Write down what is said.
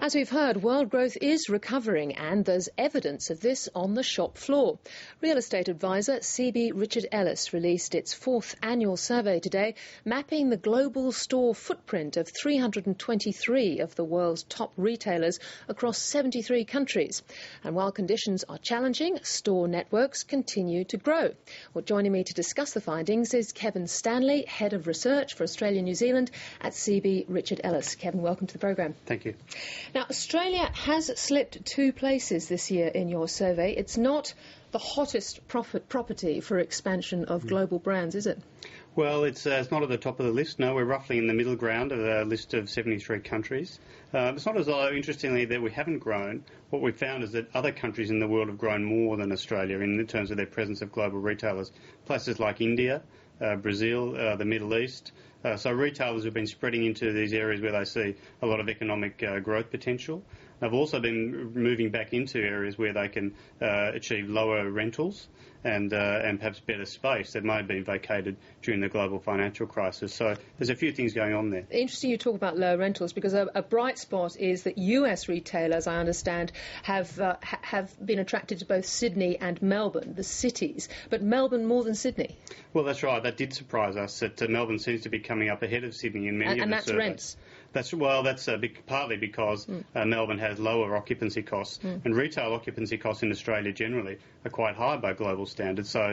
As we've heard, world growth is recovering, and there's evidence of this on the shop floor. Real estate advisor CB Richard Ellis released its fourth annual survey today, mapping the global store footprint of 323 of the world's top retailers across 73 countries. And while conditions are challenging, store networks continue to grow. Well, joining me to discuss the findings is Kevin Stanley, Head of Research for Australia and New Zealand at CB Richard Ellis. Kevin, welcome to the programme. Thank you. Now, Australia has slipped 2 places this year in your survey. It's not the hottest property for expansion of global brands, is it? Well, it's not at the top of the list. No, we're roughly in the middle ground of a list of 73 countries. It's not as though, interestingly, that we haven't grown. What we've found is that other countries in the world have grown more than Australia in terms of their presence of global retailers. Places like India, Brazil, the Middle East. So retailers have been spreading into these areas where they see a lot of economic growth potential. They've also been moving back into areas where they can achieve lower rentals and perhaps better space that may have been vacated during the global financial crisis. So there's a few things going on there. Interesting you talk about low rentals, because a bright spot is that US retailers, I understand, have been attracted to both Sydney and Melbourne, the cities, but Melbourne more than Sydney. Well, that's right. That did surprise us, that Melbourne seems to be coming up ahead of Sydney in many of the surveys. And that's rents. That's partly because Melbourne has lower occupancy costs, and retail occupancy costs in Australia generally are quite high by global standards. So